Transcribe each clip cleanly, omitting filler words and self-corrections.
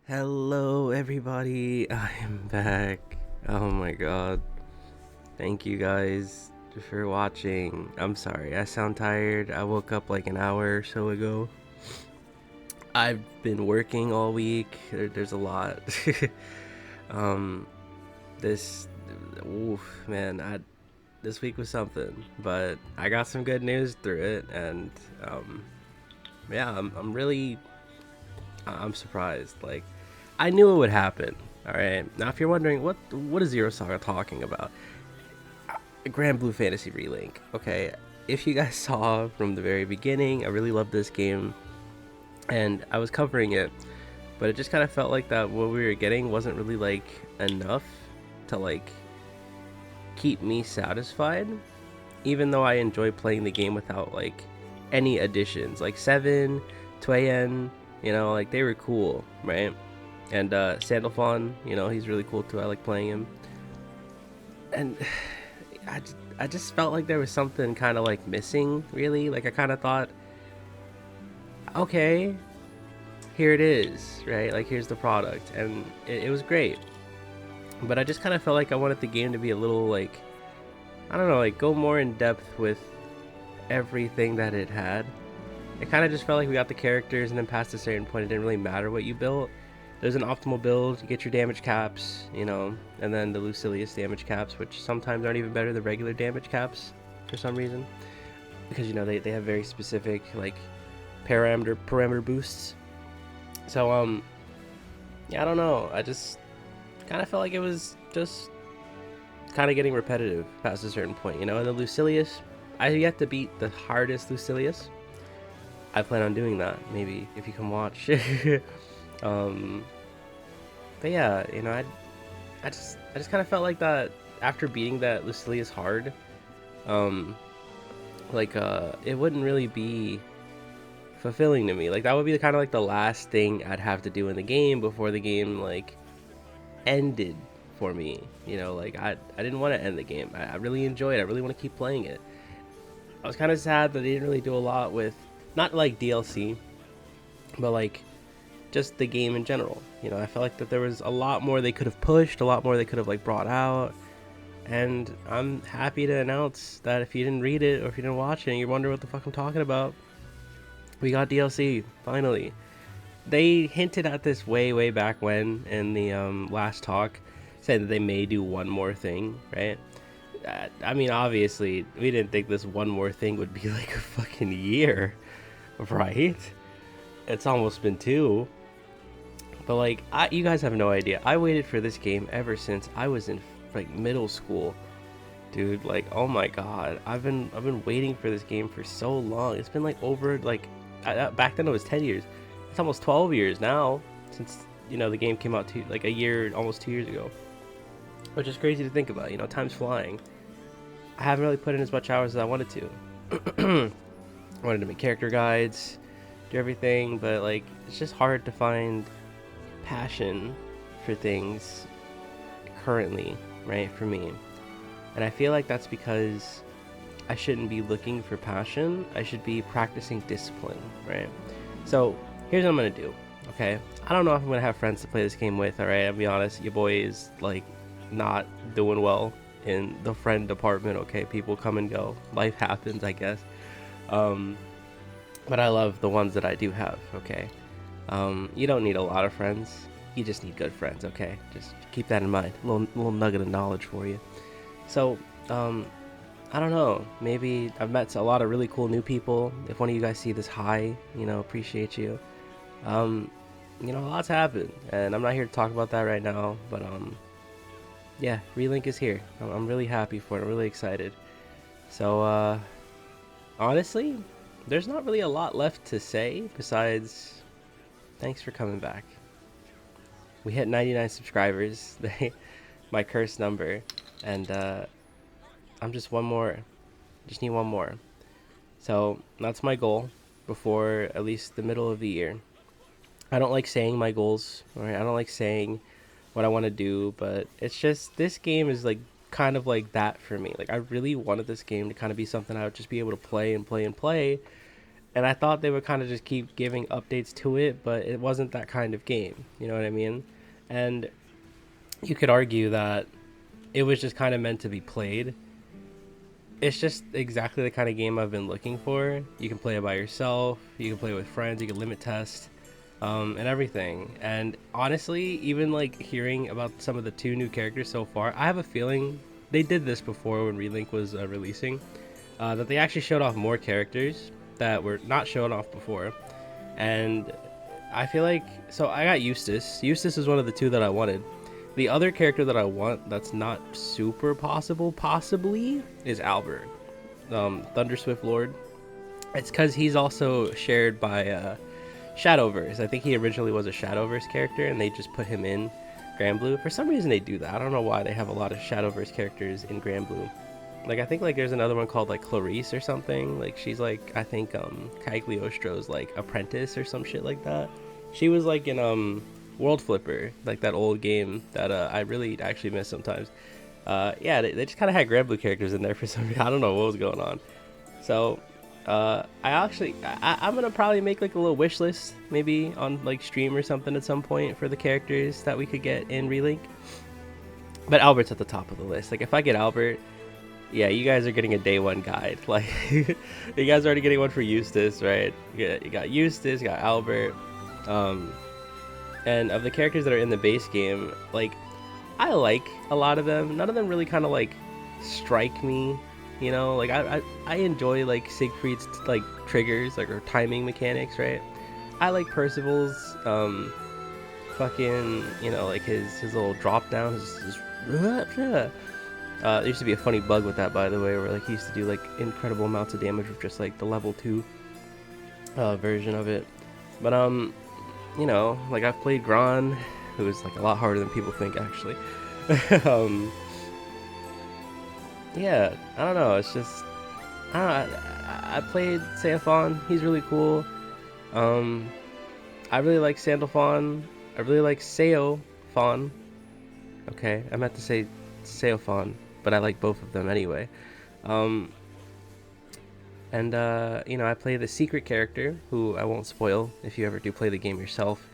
Hello, everybody. I'm back. Oh my god. Thank you guys for watching. I'm sorry, I sound tired. I woke up like an hour or so ago. I've been working all week. There's a lot. um, this, oof, man, this week was something, but I got some good news through it, and yeah, I'm really, I'm surprised. Like, I knew it would happen. All right. Now, if you're wondering what is Zero Saga talking about, Granblue Fantasy Relink. Okay. If you guys saw from the very beginning, I really loved this game, and I was covering it, but it just kind of felt like that what we were getting wasn't really like enough to like keep me satisfied. Even though I enjoy playing the game without like any additions, like 7, 2n, like they were cool, right? And Sandalphon, he's really cool too. I like playing him. And I just felt like there was something kind of like missing, really. Like I kind of thought, okay, here it is, right? Like here's the product, and it was great. But I just kind of felt like I wanted the game to be a little like, I don't know, like go more in depth with everything that it had. It kind of just felt like we got the characters, and then past a certain point, it didn't really matter what you built. There's an optimal build, you get your damage caps, and then the Lucilius damage caps, which sometimes aren't even better than regular damage caps for some reason. Because, they have very specific, like, parameter boosts. So, yeah, I don't know. I just kind of felt like it was just kind of getting repetitive past a certain point, And the Lucilius, I have yet to beat the hardest Lucilius. I plan on doing that, maybe, if you come watch. um, but yeah, I just kind of felt like that after beating that Lucilius hard, um, it wouldn't really be fulfilling to me. Like that would be kind of like the last thing I'd have to do in the game before the game like ended for me. Like I didn't want to end the game. I really enjoyed it. I really want to keep playing it. I was kind of sad that they didn't really do a lot with, not like DLC, but like just the game in general. I felt like that there was a lot more they could have pushed, a lot more they could have like brought out. And I'm happy to announce that if you didn't read it or if you didn't watch it and you're wondering what the fuck I'm talking about, we got DLC finally. They hinted at this way back when in the last talk, said that they may do one more thing, right? I mean, obviously, we didn't think this one more thing would be like a fucking year, right? It's almost been 2. But like, you guys have no idea. I waited for this game ever since I was in like middle school, dude. Like, oh my god, I've been waiting for this game for so long. It's been like over like back then it was 10 years. It's almost 12 years now since the game came out like a year, almost 2 years ago, which is crazy to think about. Time's flying. I haven't really put in as much hours as I wanted to. I wanted to make character guides, do everything, but like it's just hard to find passion for things currently, right, for me. And I feel like that's because I shouldn't be looking for passion. I should be practicing discipline, right? So here's what I'm gonna do, okay? I don't know if I'm gonna have friends to play this game with, all right? I'll be honest, your boy is like not doing well in the friend department, okay? People come and go, life happens, I guess. But I love the ones that I do have, okay? You don't need a lot of friends. You just need good friends, okay? Just keep that in mind. Little nugget of knowledge for you. So, I don't know. Maybe I've met a lot of really cool new people. If one of you guys see this, hi. Appreciate you. Lots happened, and I'm not here to talk about that right now. But yeah, Relink is here. I'm really happy for it. I'm really excited. So, honestly, there's not really a lot left to say besides thanks for coming back. We hit 99 subscribers, my cursed number, and I'm just one more. Just need one more. So that's my goal before at least the middle of the year. I don't like saying my goals, right? I don't like saying what I want to do, but it's just this game is like kind of like that for me. Like I really wanted this game to kind of be something I would just be able to play and play and play, And I thought they would kind of just keep giving updates to it, but it wasn't that kind of game. You know what I mean? And you could argue that it was just kind of meant to be played. It's just exactly the kind of game I've been looking for. You can play it by yourself, you can play it with friends, you can limit test, and everything. And honestly, even like hearing about some of the 2 new characters so far, I have a feeling they did this before when Relink was releasing, that they actually showed off more characters that were not shown off before. And I feel like, so I got Eustace. Eustace is one of the 2 that I wanted. The other character that I want that's not super possibly, is Albert, Thunderswift Lord. It's because he's also shared by Shadowverse. I think he originally was a Shadowverse character, and they just put him in Granblue. For some reason, they do that. I don't know why they have a lot of Shadowverse characters in Granblue. Like, I think like there's another one called like Clarice or something. Like, she's like, I think Cagliostro's like apprentice or some shit like that. She was like in World Flipper, like that old game that I really actually miss sometimes. Yeah, they just kind of had Granblue characters in there for some reason. I don't know what was going on. So I'm gonna probably make like a little wish list, maybe on like stream or something at some point, for the characters that we could get in Relink. But Albert's at the top of the list. Like, if I get Albert, yeah, you guys are getting a day 1 guide. Like, you guys are already getting one for Eustace, right? You got Eustace, you got Albert. And of the characters that are in the base game, like, I like a lot of them. None of them really kind of like strike me, you know. Like, I enjoy like Siegfried's like triggers, like, or timing mechanics, right? I like Percival's fucking, you know, like his little drop down, there used to be a funny bug with that, by the way, where like he used to do like incredible amounts of damage with just like the level 2 version of it. But you know, like, I've played Gran, who is like a lot harder than people think, actually. Yeah, I don't know. It's just, I played Sandalphon. He's really cool. I really like Sandalphon. I really like Seophon. Okay, I meant to say Seophon, but I like both of them anyway. And you know, I play the secret character, who I won't spoil if you ever do play the game yourself.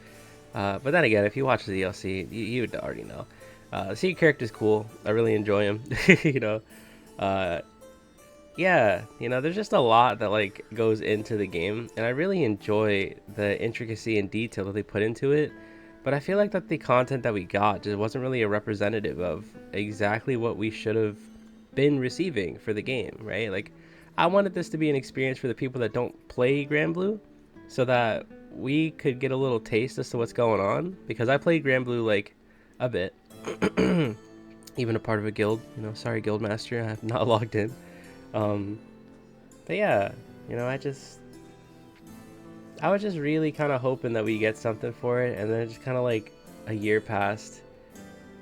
But then again, if you watch the DLC, you would already know. The secret character is cool. I really enjoy him. You know, yeah, you know, there's just a lot that like goes into the game, and I really enjoy the intricacy and detail that they put into it. But I feel like that the content that we got just wasn't really a representative of exactly what we should have been receiving for the game, right? Like, I wanted this to be an experience for the people that don't play Granblue, so that we could get a little taste as to what's going on. Because I played Granblue like a bit, even a part of a guild. You know, sorry, Guildmaster, I have not logged in. But yeah, you know, I was just really kind of hoping that we get something for it, and then just kind of like a year passed,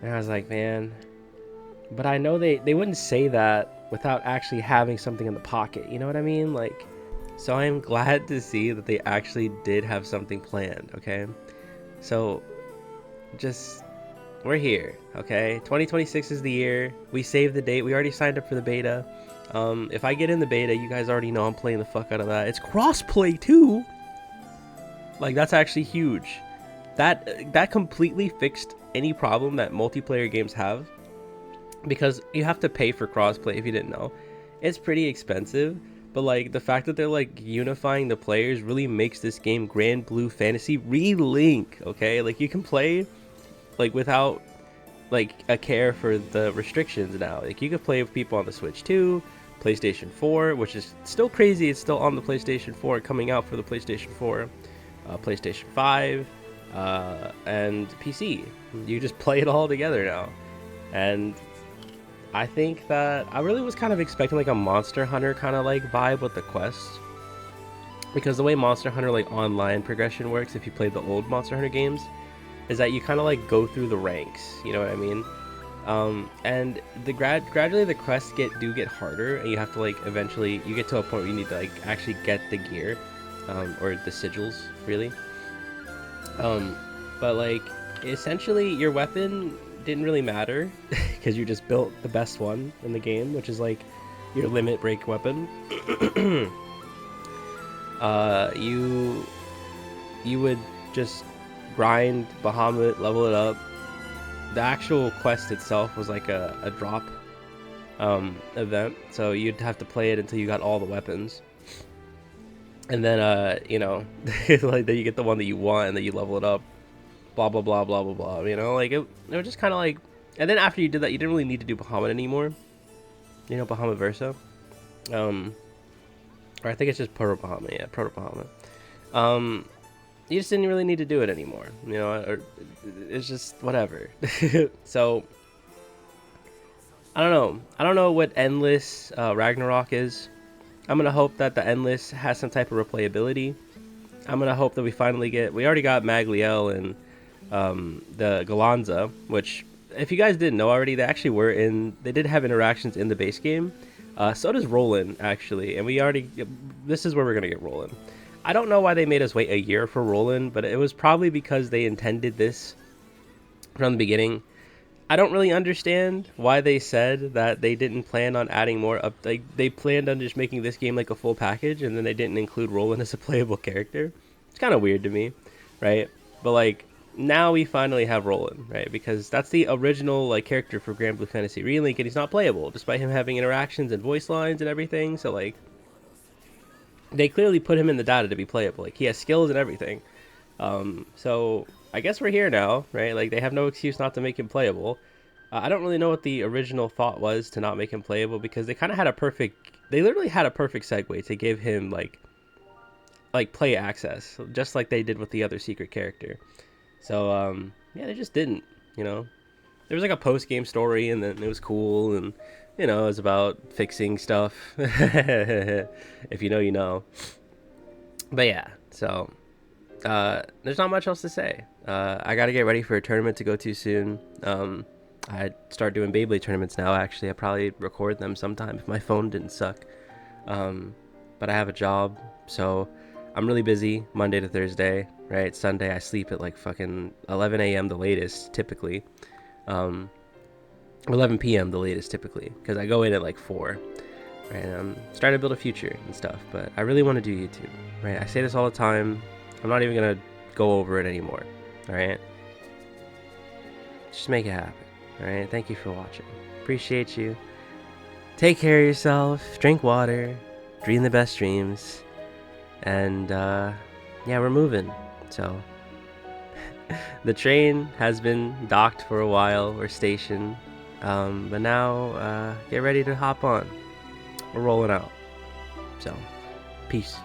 and I was like, man. But I know they wouldn't say that without actually having something in the pocket, you know what I mean? Like, so I am glad to see that they actually did have something planned, okay? So, just, we're here, okay? 2026 is the year. We saved the date. We already signed up for the beta. If I get in the beta, you guys already know I'm playing the fuck out of that. It's crossplay too. Like, that's actually huge. That completely fixed any problem that multiplayer games have, because you have to pay for crossplay if you didn't know. It's pretty expensive, but like the fact that they're like unifying the players really makes this game Granblue Fantasy Relink, okay? Like, you can play like without like a care for the restrictions now. Like, you can play with people on the Switch 2, PlayStation 4, which is still crazy. It's still on the PlayStation 4, coming out for the PlayStation 4, PlayStation 5, and PC. You just play it all together now. And I think that I really was kind of expecting like a Monster Hunter kind of like vibe with the quests, because the way Monster Hunter like online progression works, if you played the old Monster Hunter games, is that you kind of like go through the ranks, you know what I mean? And the gradually the quests do get harder, and you have to like eventually you get to a point where you need to like actually get the gear, or the sigils, really. But like, essentially your weapon didn't really matter because you just built the best one in the game, which is like your limit break weapon. You would just grind Bahamut, level it up. The actual quest itself was like a drop event, so you'd have to play it until you got all the weapons, and then you know, like then you get the one that you want and then you level it up, blah blah blah blah blah blah, you know, like it was just kind of like. And then after you did that, you didn't really need to do Bahamut anymore, you know, Bahamut Versa, or I think it's just Proto Bahamut. Yeah, Proto Bahamut. You just didn't really need to do it anymore, you know, or it's just whatever. So I don't know what Endless Ragnarok is. I'm gonna hope that the Endless has some type of replayability. I'm gonna hope that we already got Magliel and the Galanza, which, if you guys didn't know already, they did have interactions in the base game. So does Roland, actually, and this is where we're gonna get Roland. I don't know why they made us wait a year for Roland, but it was probably because they intended this from the beginning. I don't really understand why they said that they didn't plan on adding more up. Like, they planned on just making this game like a full package, and then they didn't include Roland as a playable character. It's kind of weird to me, right? But like, now we finally have Roland, right? Because that's the original like character for Granblue Fantasy Relink, and he's not playable despite him having interactions and voice lines and everything. So like, they clearly put him in the data to be playable. Like, he has skills and everything. So I guess we're here now, right? Like, they have no excuse not to make him playable. I don't really know what the original thought was to not make him playable, because they kind of had they literally had a perfect segue to give him like play access, just like they did with the other secret character. So yeah, they just didn't, you know. There was like a post-game story, and then it was cool, and you know, it was about fixing stuff. If you know, you know. But yeah, so there's not much else to say. I gotta get ready for a tournament to go to soon. I start doing Beyblade tournaments now. Actually, I probably record them sometime if my phone didn't suck. But I have a job, so I'm really busy Monday to Thursday. Right, Sunday I sleep at like fucking 11 a.m. the latest, typically. 11 p.m. the latest, typically, because I go in at like 4. Right, and I'm starting to build a future and stuff, but I really want to do YouTube. Right, I say this all the time. I'm not even gonna go over it anymore. All right, just make it happen. All right, thank you for watching. Appreciate you. Take care of yourself. Drink water. Dream the best dreams. And yeah, we're moving. So the train has been docked for a while, or stationed, but now get ready to hop on. We're rolling out. So peace.